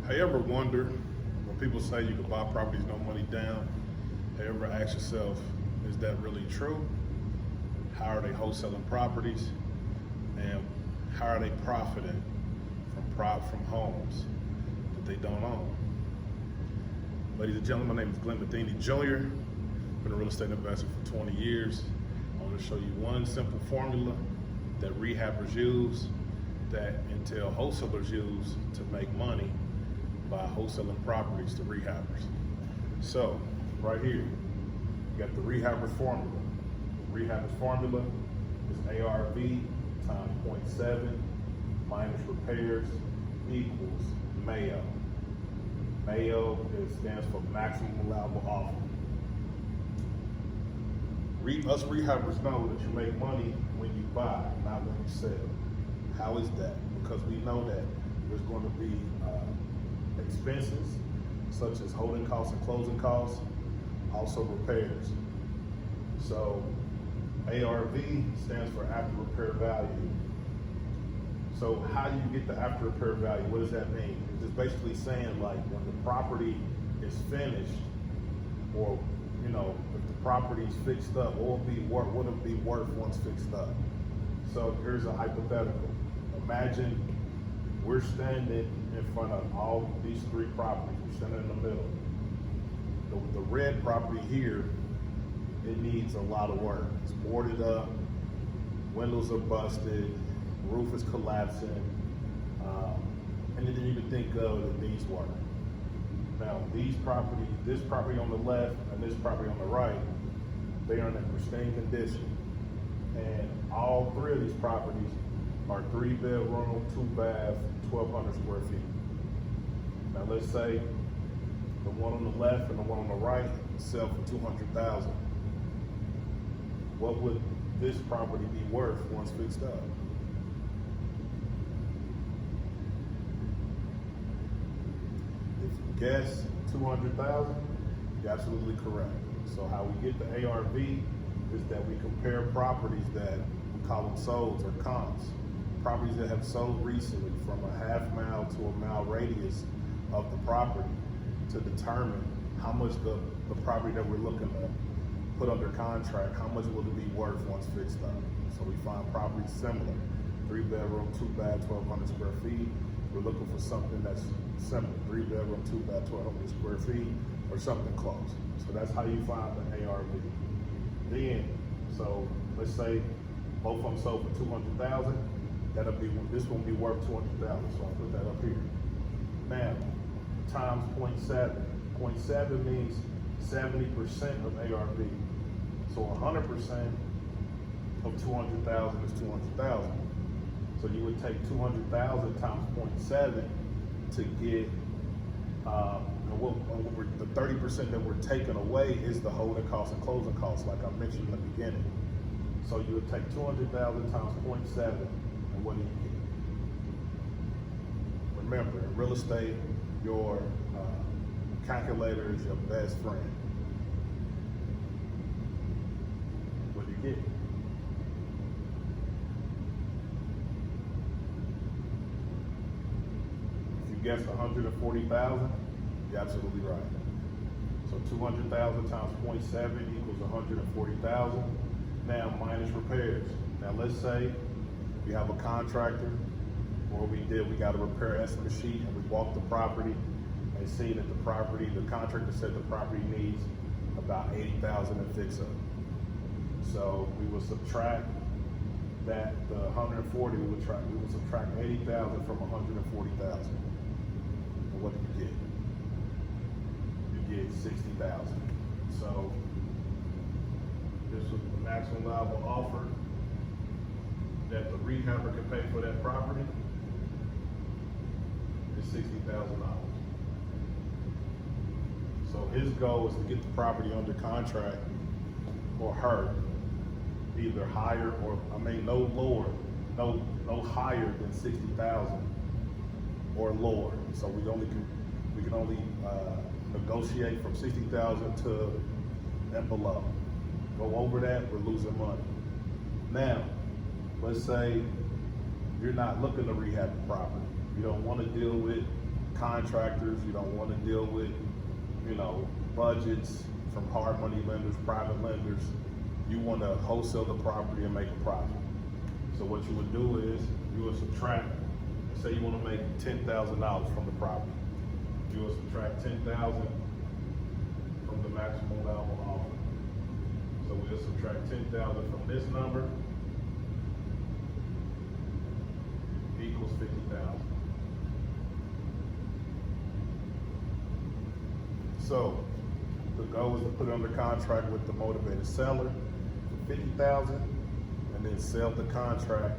Have you ever wondered when people say you can buy properties no money down? Have you ever asked yourself, is that really true? How are they wholesaling properties? And how are they profiting from homes that they don't own? Ladies and gentlemen, my name is Glenn Matheny Jr. Been a real estate investor for 20 years. I want to show you one simple formula that rehabbers use, that Intel wholesalers use to make money by wholesaling properties to rehabbers. So, right here, you got the Rehab Formula. The Rehab Formula is ARV times 0.7 minus repairs equals Mayo. Mayo stands for maximum allowable offer. Us rehabbers know that you make money when you buy, not when you sell. How is that? Because we know that there's going to be expenses such as holding costs and closing costs, also repairs. So ARV stands for after repair value. So how do you get the after repair value? What does that mean? It's just basically saying, like, when the property is finished, or if the property is fixed up, what would it be worth once fixed up? So here's a hypothetical. Imagine we're standing in front of all these three properties. We're standing in the middle. The red property here, it needs a lot of work. It's boarded up, windows are busted, roof is collapsing, and you didn't even think of it needs work. Now this property on the left and this property on the right, they are in a pristine condition. And all three of these properties are 3-bedroom, 2-bath, 1,200 square feet. Now let's say the one on the left and the one on the right sell for $200,000. What would this property be worth once fixed up? If you guess 200,000, you're absolutely correct. So how we get the ARV is that we compare properties that we call them solds or comps. Properties that have sold recently from a half-mile to a mile radius of the property, to determine how much the property that we're looking to put under contract, how much will it be worth once fixed up. So we find properties similar, 3-bedroom, 2-bath, 1,200 square feet. We're looking for something that's similar, 3-bedroom, 2-bath, 1,200 square feet, or something close. So that's how you find the ARV. Then, so let's say both of them sold for $200,000. This one be worth $200,000. So I'll put that up here. Now, times 0.7. 0.7 means 70% of ARV. So 100% of 200,000 is 200,000. So you would take 200,000 times 0.7 to get the 30% that we're taking away is the holding costs and closing costs, like I mentioned in the beginning. So you would take 200,000 times 0.7, and what do you get? Remember, in real estate, your calculator is your best friend. What do you get? If you guess 140,000, you're absolutely right. So 200,000 times 0.7 equals 140,000. Now minus repairs. Now let's say we have a contractor, or we got a repair estimate sheet, and we walked the property and see that the contractor said the property needs about 80,000 to fix up. So we will subtract that, the 140, we will subtract 80,000 from 140,000. And what do you get? You get 60,000. So this was the maximum allowable offer that the rehabber can pay for that property is $60,000. So his goal is to get the property under contract, or her, either higher no higher than 60,000 or lower. So we can only negotiate from 60,000 to and below. Go over that, we're losing money. Now, let's say you're not looking to rehab the property. You don't want to deal with contractors. You don't want to deal with, budgets from hard money lenders, private lenders. You want to wholesale the property and make a profit. So what you would do is you would subtract, say you want to make $10,000 from the property. You would subtract $10,000 from the maximum allowable offer. So we'll subtract $10,000 from this number equals $50,000. So the goal is to put it under contract with the motivated seller for $50,000, and then sell the contract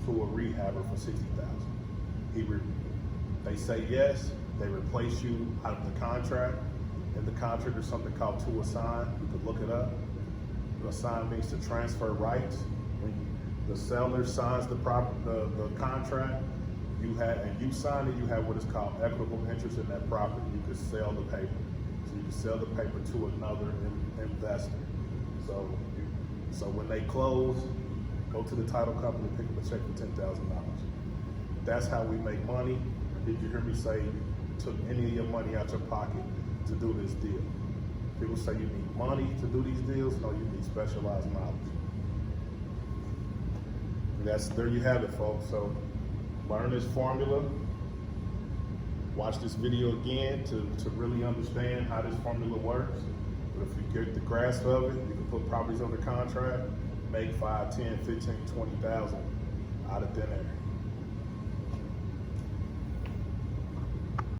to a rehabber for $60,000. They say yes, they replace you out of the contract. In the contract, there's something called to assign. You could look it up. To assign means to transfer rights. When the seller signs the contract, you sign it, you have what is called equitable interest in that property. You could sell the paper. So you can sell the paper to another investor. So when they close, go to the title company, pick up a check for $10,000. That's how we make money. Did you hear me say you took any of your money out your pocket to do this deal? People say you need money to do these deals. No, you need specialized knowledge. There you have it, folks. So learn this formula. Watch this video again to really understand how this formula works. But if you get the grasp of it, you can put properties under contract, make 5, 10, 15, 20,000 out of thin air.